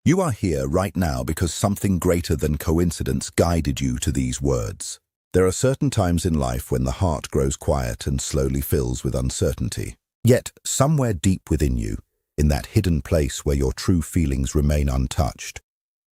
You are here right now because something greater than coincidence guided you to these words. There are certain times in life when the heart grows quiet and slowly fills with uncertainty. Yet, somewhere deep within you, in that hidden place where your true feelings remain untouched,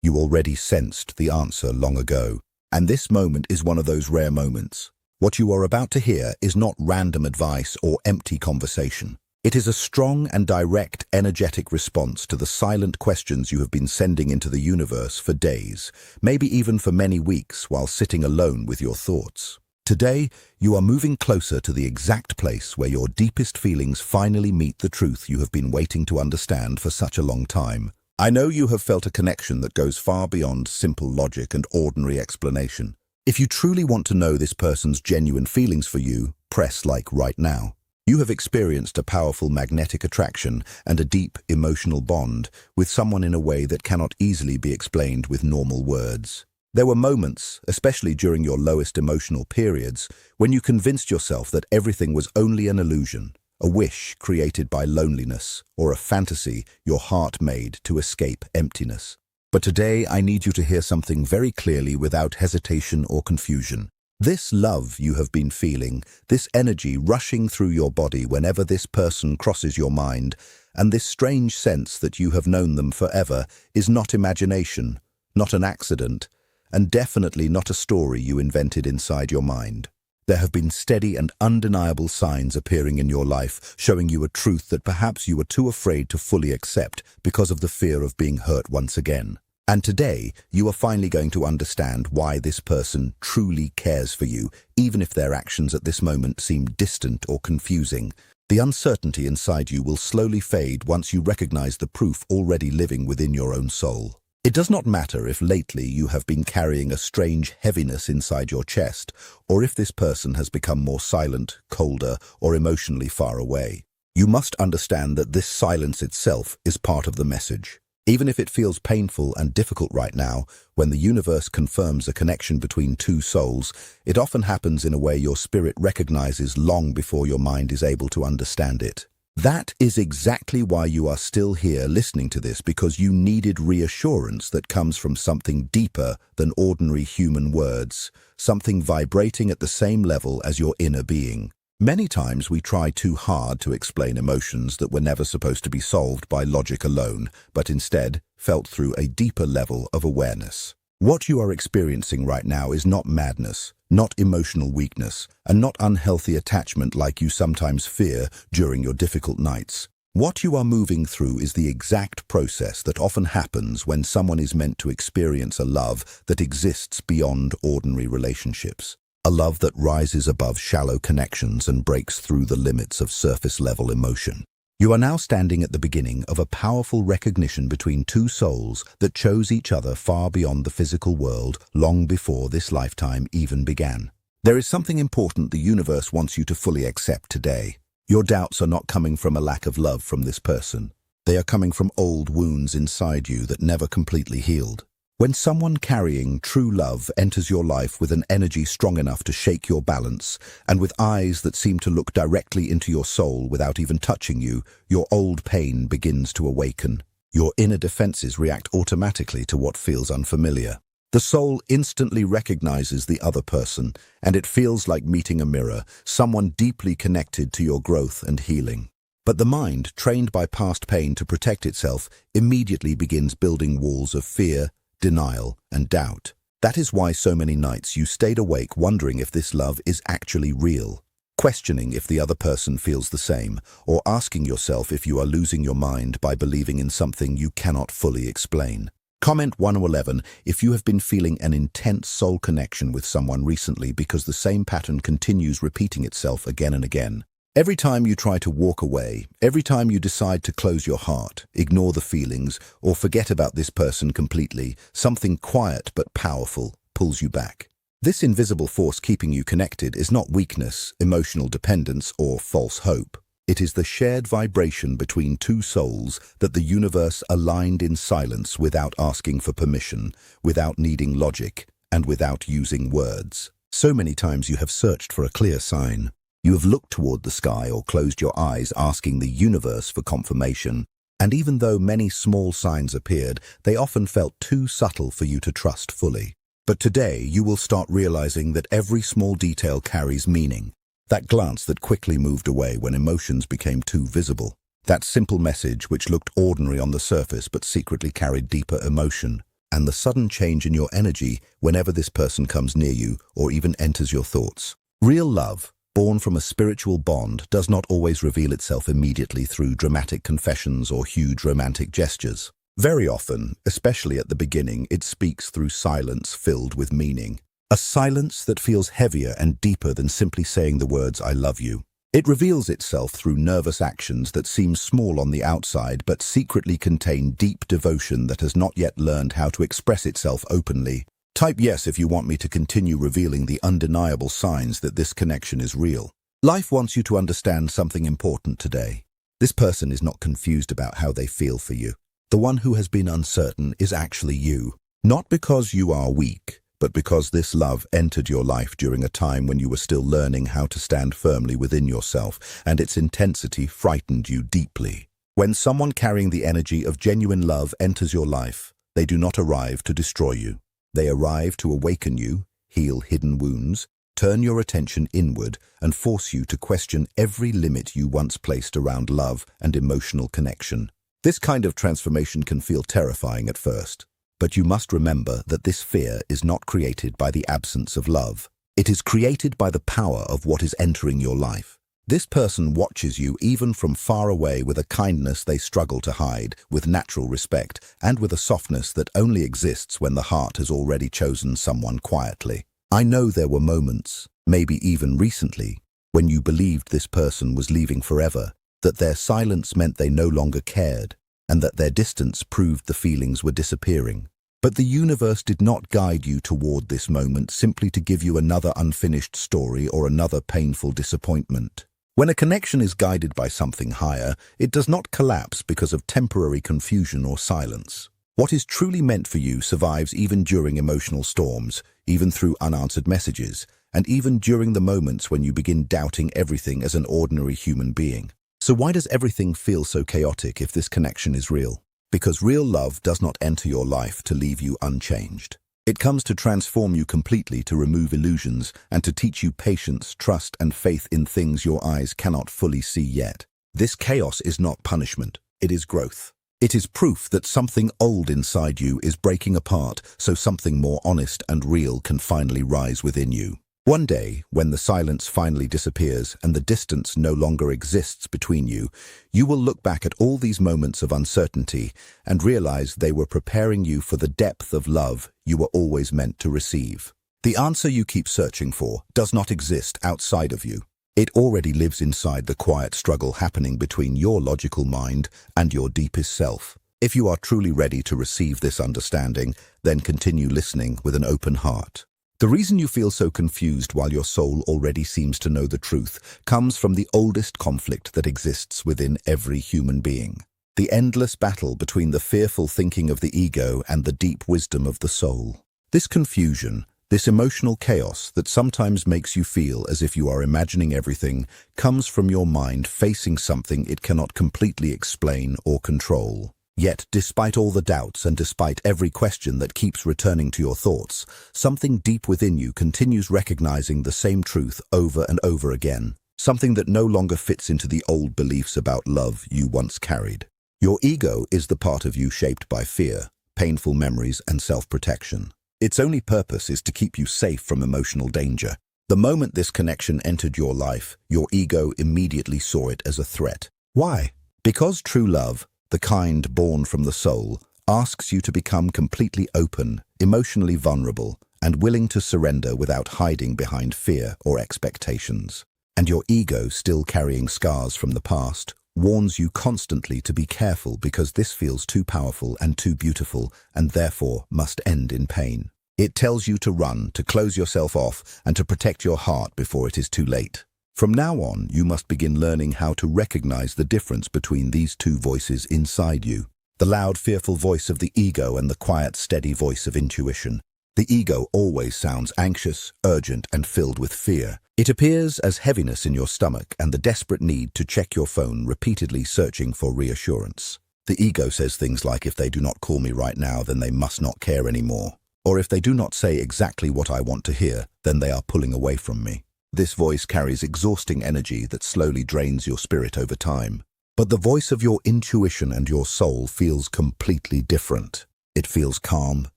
you already sensed the answer long ago. And this moment is one of those rare moments. What you are about to hear is not random advice or empty conversation. It is a strong and direct, energetic response to the silent questions you have been sending into the universe for days, maybe even for many weeks while sitting alone with your thoughts. Today, you are moving closer to the exact place where your deepest feelings finally meet the truth you have been waiting to understand for such a long time. I know you have felt a connection that goes far beyond simple logic and ordinary explanation. If you truly want to know this person's genuine feelings for you, press like right now. You have experienced a powerful magnetic attraction and a deep emotional bond with someone in a way that cannot easily be explained with normal words. There were moments, especially during your lowest emotional periods, when you convinced yourself that everything was only an illusion, a wish created by loneliness, or a fantasy your heart made to escape emptiness. But today I need you to hear something very clearly without hesitation or confusion. This love you have been feeling, this energy rushing through your body whenever this person crosses your mind, and this strange sense that you have known them forever, is not imagination, not an accident, and definitely not a story you invented inside your mind. There have been steady and undeniable signs appearing in your life, showing you a truth that perhaps you were too afraid to fully accept because of the fear of being hurt once again. And today, you are finally going to understand why this person truly cares for you, even if their actions at this moment seem distant or confusing. The uncertainty inside you will slowly fade once you recognize the proof already living within your own soul. It does not matter if lately you have been carrying a strange heaviness inside your chest, or if this person has become more silent, colder, or emotionally far away. You must understand that this silence itself is part of the message. Even if it feels painful and difficult right now, when the universe confirms a connection between two souls, it often happens in a way your spirit recognizes long before your mind is able to understand it. That is exactly why you are still here listening to this, because you needed reassurance that comes from something deeper than ordinary human words, something vibrating at the same level as your inner being. Many times we try too hard to explain emotions that were never supposed to be solved by logic alone, but instead felt through a deeper level of awareness. What you are experiencing right now is not madness, not emotional weakness, and not unhealthy attachment like you sometimes fear during your difficult nights. What you are moving through is the exact process that often happens when someone is meant to experience a love that exists beyond ordinary relationships. A love that rises above shallow connections and breaks through the limits of surface-level emotion. You are now standing at the beginning of a powerful recognition between two souls that chose each other far beyond the physical world long before this lifetime even began. There is something important the universe wants you to fully accept today. Your doubts are not coming from a lack of love from this person. They are coming from old wounds inside you that never completely healed. When someone carrying true love enters your life with an energy strong enough to shake your balance, and with eyes that seem to look directly into your soul without even touching you, your old pain begins to awaken. Your inner defenses react automatically to what feels unfamiliar. The soul instantly recognizes the other person, and it feels like meeting a mirror, someone deeply connected to your growth and healing. But the mind, trained by past pain to protect itself, immediately begins building walls of fear, denial, and doubt. That is why so many nights you stayed awake wondering if this love is actually real, questioning if the other person feels the same, or asking yourself if you are losing your mind by believing in something you cannot fully explain. Comment 1 or 11 if you have been feeling an intense soul connection with someone recently because the same pattern continues repeating itself again and again. Every time you try to walk away, every time you decide to close your heart, ignore the feelings, or forget about this person completely, something quiet but powerful pulls you back. This invisible force keeping you connected is not weakness, emotional dependence, or false hope. It is the shared vibration between two souls that the universe aligned in silence without asking for permission, without needing logic, and without using words. So many times you have searched for a clear sign. You have looked toward the sky or closed your eyes asking the universe for confirmation, And even though many small signs appeared, they often felt too subtle for you to trust fully. But today, you will start realizing that every small detail carries meaning. That glance that quickly moved away when emotions became too visible. That simple message which looked ordinary on the surface but secretly carried deeper emotion. And the sudden change in your energy whenever this person comes near you or even enters your thoughts. Real love, born from a spiritual bond, does not always reveal itself immediately through dramatic confessions or huge romantic gestures. Very often, especially at the beginning, it speaks through silence filled with meaning. A silence that feels heavier and deeper than simply saying the words, "I love you." It reveals itself through nervous actions that seem small on the outside but secretly contain deep devotion that has not yet learned how to express itself openly. Type yes if you want me to continue revealing the undeniable signs that this connection is real. Life wants you to understand something important today. This person is not confused about how they feel for you. The one who has been uncertain is actually you. Not because you are weak, but because this love entered your life during a time when you were still learning how to stand firmly within yourself, and its intensity frightened you deeply. When someone carrying the energy of genuine love enters your life, they do not arrive to destroy you. They arrive to awaken you, heal hidden wounds, turn your attention inward, and force you to question every limit you once placed around love and emotional connection. This kind of transformation can feel terrifying at first. But you must remember that this fear is not created by the absence of love. It is created by the power of what is entering your life. This person watches you even from far away with a kindness they struggle to hide, with natural respect, and with a softness that only exists when the heart has already chosen someone quietly. I know there were moments, maybe even recently, when you believed this person was leaving forever, that their silence meant they no longer cared, and that their distance proved the feelings were disappearing. But the universe did not guide you toward this moment simply to give you another unfinished story or another painful disappointment. When a connection is guided by something higher, it does not collapse because of temporary confusion or silence. What is truly meant for you survives even during emotional storms, even through unanswered messages, and even during the moments when you begin doubting everything as an ordinary human being. So why does everything feel so chaotic if this connection is real? Because real love does not enter your life to leave you unchanged. It comes to transform you completely, to remove illusions, and to teach you patience, trust, and faith in things your eyes cannot fully see yet. This chaos is not punishment, it is growth. It is proof that something old inside you is breaking apart, so something more honest and real can finally rise within you. One day, when the silence finally disappears and the distance no longer exists between you, you will look back at all these moments of uncertainty and realize they were preparing you for the depth of love you were always meant to receive. The answer you keep searching for does not exist outside of you. It already lives inside the quiet struggle happening between your logical mind and your deepest self. If you are truly ready to receive this understanding, then continue listening with an open heart. The reason you feel so confused while your soul already seems to know the truth comes from the oldest conflict that exists within every human being. The endless battle between the fearful thinking of the ego and the deep wisdom of the soul. This confusion, this emotional chaos that sometimes makes you feel as if you are imagining everything, comes from your mind facing something it cannot completely explain or control. Yet, despite all the doubts and despite every question that keeps returning to your thoughts, something deep within you continues recognizing the same truth over and over again, something that no longer fits into the old beliefs about love you once carried. Your ego is the part of you shaped by fear, painful memories, and self-protection. Its only purpose is to keep you safe from emotional danger. The moment this connection entered your life, your ego immediately saw it as a threat. Why? Because true love, the kind born from the soul, asks you to become completely open, emotionally vulnerable, and willing to surrender without hiding behind fear or expectations. And your ego, still carrying scars from the past, warns you constantly to be careful because this feels too powerful and too beautiful and therefore must end in pain. It tells you to run, to close yourself off, and to protect your heart before it is too late. From now on, you must begin learning how to recognize the difference between these two voices inside you. The loud, fearful voice of the ego and the quiet, steady voice of intuition. The ego always sounds anxious, urgent, and filled with fear. It appears as heaviness in your stomach and the desperate need to check your phone, repeatedly searching for reassurance. The ego says things like, if they do not call me right now, then they must not care anymore. Or if they do not say exactly what I want to hear, then they are pulling away from me. This voice carries exhausting energy that slowly drains your spirit over time. But the voice of your intuition and your soul feels completely different. It feels calm,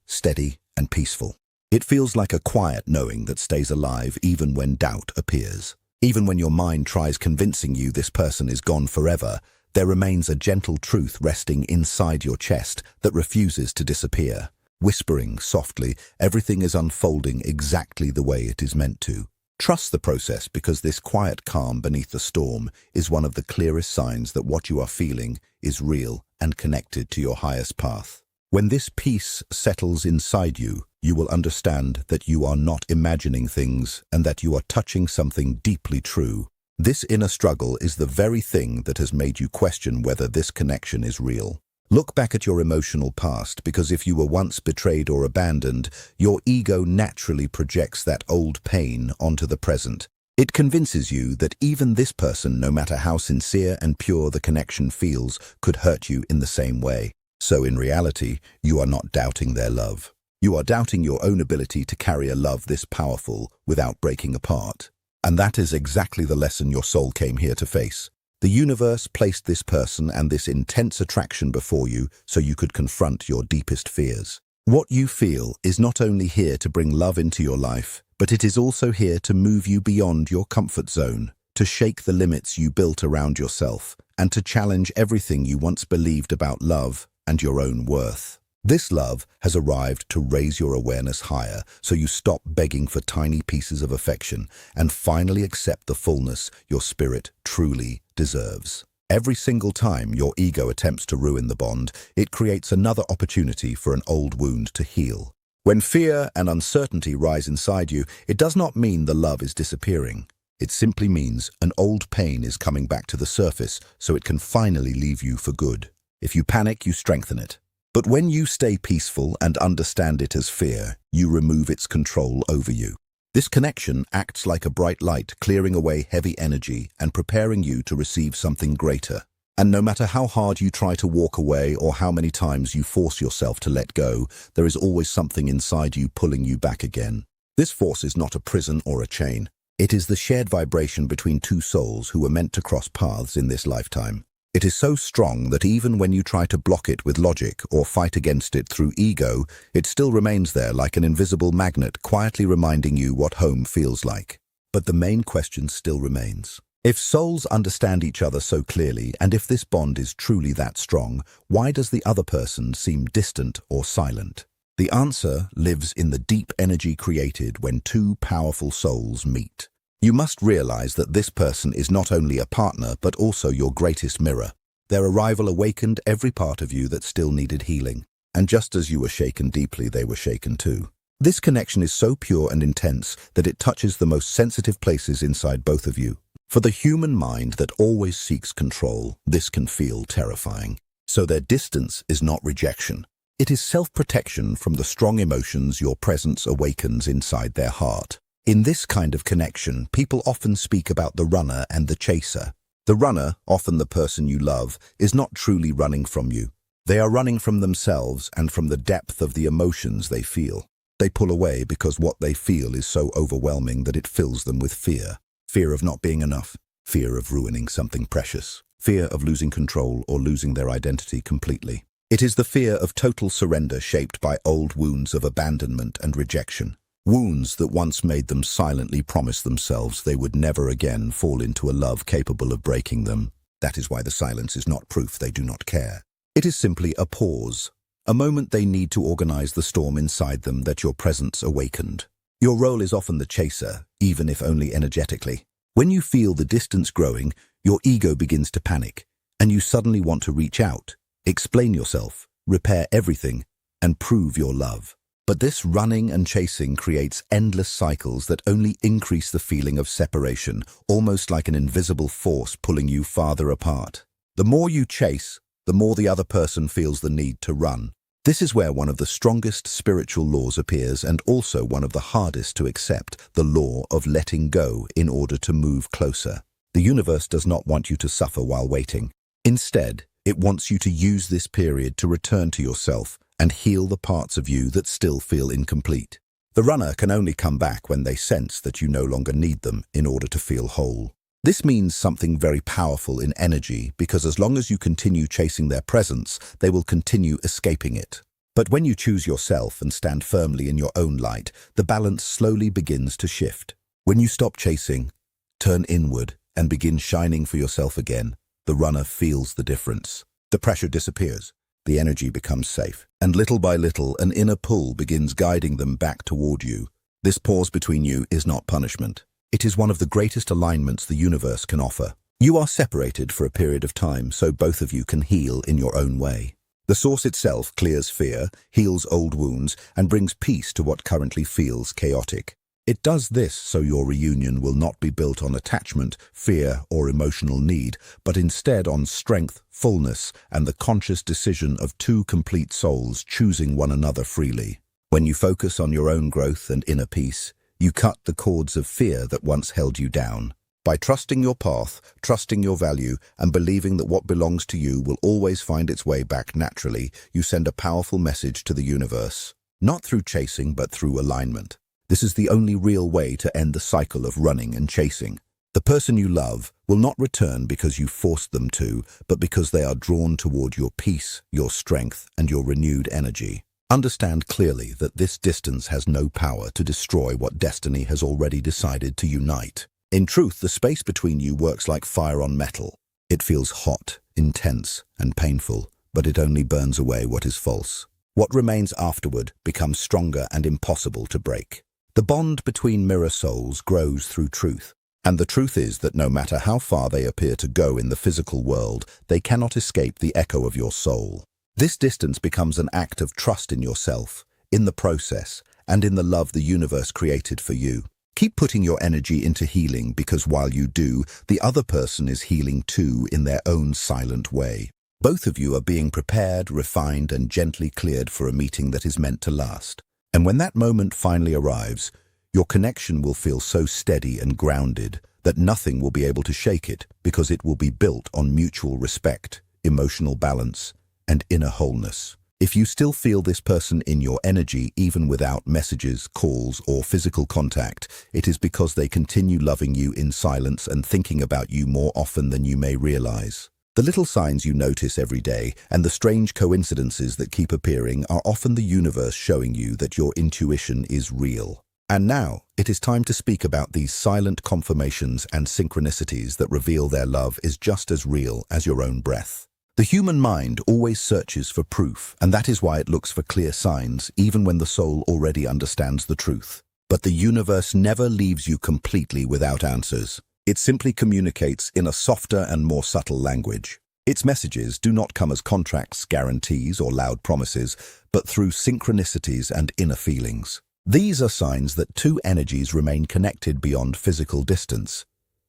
steady, and peaceful. It feels like a quiet knowing that stays alive even when doubt appears. Even when your mind tries convincing you this person is gone forever, there remains a gentle truth resting inside your chest that refuses to disappear. Whispering softly, everything is unfolding exactly the way it is meant to. Trust the process, because this quiet calm beneath the storm is one of the clearest signs that what you are feeling is real and connected to your highest path. When this peace settles inside you, you will understand that you are not imagining things and that you are touching something deeply true. This inner struggle is the very thing that has made you question whether this connection is real. Look back at your emotional past, because if you were once betrayed or abandoned, your ego naturally projects that old pain onto the present. It convinces you that even this person, no matter how sincere and pure the connection feels, could hurt you in the same way. So in reality, you are not doubting their love. You are doubting your own ability to carry a love this powerful without breaking apart. And that is exactly the lesson your soul came here to face. The universe placed this person and this intense attraction before you so you could confront your deepest fears. What you feel is not only here to bring love into your life, but it is also here to move you beyond your comfort zone, to shake the limits you built around yourself, and to challenge everything you once believed about love and your own worth. This love has arrived to raise your awareness higher, so you stop begging for tiny pieces of affection and finally accept the fullness your spirit truly deserves. Every single time your ego attempts to ruin the bond, it creates another opportunity for an old wound to heal. When fear and uncertainty rise inside you, it does not mean the love is disappearing. It simply means an old pain is coming back to the surface so it can finally leave you for good. If you panic, you strengthen it. But when you stay peaceful and understand it as fear, you remove its control over you. This connection acts like a bright light, clearing away heavy energy and preparing you to receive something greater. And no matter how hard you try to walk away or how many times you force yourself to let go, there is always something inside you pulling you back again. This force is not a prison or a chain. It is the shared vibration between two souls who were meant to cross paths in this lifetime. It is so strong that even when you try to block it with logic or fight against it through ego, it still remains there like an invisible magnet, quietly reminding you what home feels like. But the main question still remains. If souls understand each other so clearly, and if this bond is truly that strong, why does the other person seem distant or silent? The answer lives in the deep energy created when two powerful souls meet. You must realize that this person is not only a partner, but also your greatest mirror. Their arrival awakened every part of you that still needed healing. And just as you were shaken deeply, they were shaken too. This connection is so pure and intense that it touches the most sensitive places inside both of you. For the human mind that always seeks control, this can feel terrifying. So their distance is not rejection. It is self-protection from the strong emotions your presence awakens inside their heart. In this kind of connection, people often speak about the runner and the chaser. The runner, often the person you love, is not truly running from you. They are running from themselves and from the depth of the emotions they feel. They pull away because what they feel is so overwhelming that it fills them with fear. Fear of not being enough, fear of ruining something precious, fear of losing control or losing their identity completely. It is the fear of total surrender shaped by old wounds of abandonment and rejection. Wounds that once made them silently promise themselves they would never again fall into a love capable of breaking them. That is why the silence is not proof they do not care. It is simply a pause, a moment they need to organize the storm inside them that your presence awakened. Your role is often the chaser, even if only energetically. When you feel the distance growing, your ego begins to panic, and you suddenly want to reach out, explain yourself, repair everything, and prove your love. But this running and chasing creates endless cycles that only increase the feeling of separation, almost like an invisible force pulling you farther apart. The more you chase, the more the other person feels the need to run. This is where one of the strongest spiritual laws appears, and also one of the hardest to accept, the law of letting go in order to move closer. The universe does not want you to suffer while waiting. Instead, It wants you to use this period to return to yourself and heal the parts of you that still feel incomplete. The runner can only come back when they sense that you no longer need them in order to feel whole. This means something very powerful in energy, because as long as you continue chasing their presence, they will continue escaping it. But when you choose yourself and stand firmly in your own light, the balance slowly begins to shift. When you stop chasing, turn inward, and begin shining for yourself again, the runner feels the difference. The pressure disappears, the energy becomes safe, and little by little an inner pull begins guiding them back toward you. This pause between you is not punishment. It is one of the greatest alignments the universe can offer. You are separated for a period of time so both of you can heal in your own way. The source itself clears fear, heals old wounds, and brings peace to what currently feels chaotic. It does this so your reunion will not be built on attachment, fear, or emotional need, but instead on strength, fullness, and the conscious decision of two complete souls choosing one another freely. When you focus on your own growth and inner peace, you cut the cords of fear that once held you down. By trusting your path, trusting your value, and believing that what belongs to you will always find its way back naturally, you send a powerful message to the universe. Not through chasing, but through alignment. This is the only real way to end the cycle of running and chasing. The person you love will not return because you forced them to, but because they are drawn toward your peace, your strength, and your renewed energy. Understand clearly that this distance has no power to destroy what destiny has already decided to unite. In truth, the space between you works like fire on metal. It feels hot, intense, and painful, but it only burns away what is false. What remains afterward becomes stronger and impossible to break. The bond between mirror souls grows through truth, and the truth is that no matter how far they appear to go in the physical world, they cannot escape the echo of your soul. This distance becomes an act of trust in yourself, in the process, and in the love the universe created for you. Keep putting your energy into healing, because while you do, the other person is healing too in their own silent way. Both of you are being prepared, refined, and gently cleared for a meeting that is meant to last. And when that moment finally arrives, your connection will feel so steady and grounded that nothing will be able to shake it, because it will be built on mutual respect, emotional balance, and inner wholeness. If you still feel this person in your energy even without messages, calls, or physical contact, it is because they continue loving you in silence and thinking about you more often than you may realize. The little signs you notice every day and the strange coincidences that keep appearing are often the universe showing you that your intuition is real. And now, it is time to speak about these silent confirmations and synchronicities that reveal their love is just as real as your own breath. The human mind always searches for proof, and that is why it looks for clear signs, even when the soul already understands the truth. But the universe never leaves you completely without answers. It simply communicates in a softer and more subtle language. Its messages do not come as contracts, guarantees, or loud promises, but through synchronicities and inner feelings. These are signs that two energies remain connected beyond physical distance.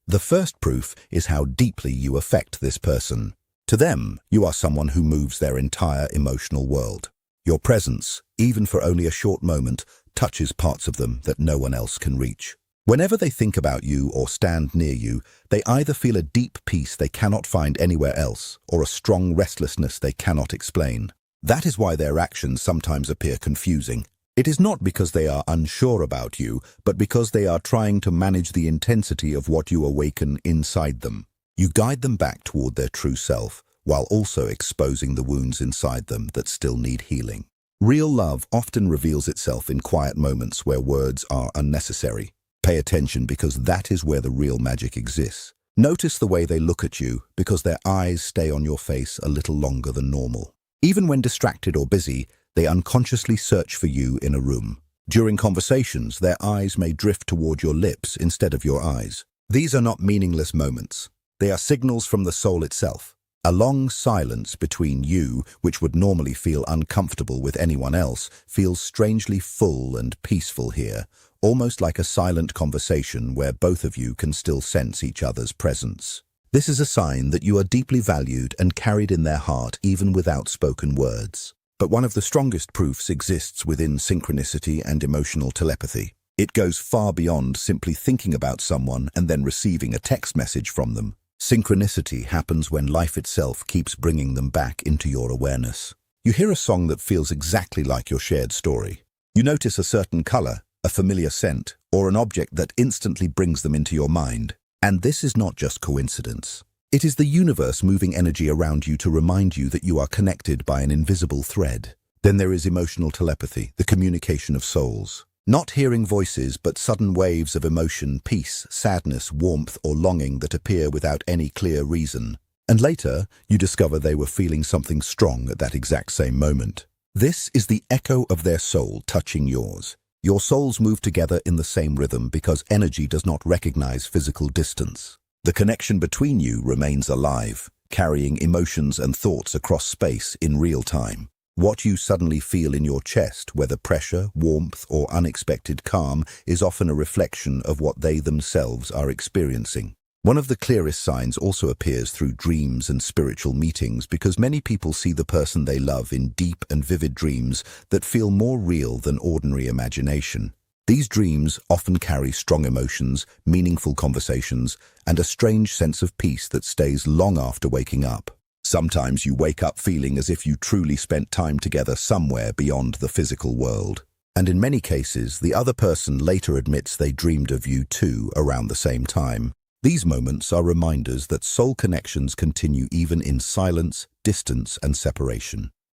The first proof is how deeply you affect this person. To them, you are someone who moves their entire emotional world. Your presence, even for only a short moment, touches parts of them that no one else can reach. Whenever they think about you or stand near you, they either feel a deep peace they cannot find anywhere else, or a strong restlessness they cannot explain. That is why their actions sometimes appear confusing. It is not because they are unsure about you, but because they are trying to manage the intensity of what you awaken inside them. You guide them back toward their true self, while also exposing the wounds inside them that still need healing. Real love often reveals itself in quiet moments where words are unnecessary. Pay attention, because that is where the real magic exists. Notice the way they look at you, because their eyes stay on your face a little longer than normal. Even when distracted or busy, they unconsciously search for you in a room. During conversations, their eyes may drift toward your lips instead of your eyes. These are not meaningless moments. They are signals from the soul itself. A long silence between you, which would normally feel uncomfortable with anyone else, feels strangely full and peaceful here, almost like a silent conversation where both of you can still sense each other's presence. This is a sign that you are deeply valued and carried in their heart even without spoken words. But one of the strongest proofs exists within synchronicity and emotional telepathy. It goes far beyond simply thinking about someone and then receiving a text message from them. Synchronicity happens when life itself keeps bringing them back into your awareness. You hear a song that feels exactly like your shared story. You notice a certain color, a familiar scent, or an object that instantly brings them into your mind. And this is not just coincidence. It is the universe moving energy around you to remind you that you are connected by an invisible thread. Then there is emotional telepathy, the communication of souls. Not hearing voices, but sudden waves of emotion, peace, sadness, warmth, or longing that appear without any clear reason. And later, you discover they were feeling something strong at that exact same moment. This is the echo of their soul touching yours. Your souls move together in the same rhythm because energy does not recognize physical distance. The connection between you remains alive, carrying emotions and thoughts across space in real time. What you suddenly feel in your chest, whether pressure, warmth, or unexpected calm, is often a reflection of what they themselves are experiencing. One of the clearest signs also appears through dreams and spiritual meetings because many people see the person they love in deep and vivid dreams that feel more real than ordinary imagination. These dreams often carry strong emotions, meaningful conversations, and a strange sense of peace that stays long after waking up. Sometimes you wake up feeling as if you truly spent time together somewhere beyond the physical world. And in many cases, the other person later admits they dreamed of you too around the same time. These moments are reminders that soul connections continue even in silence, distance, and separation.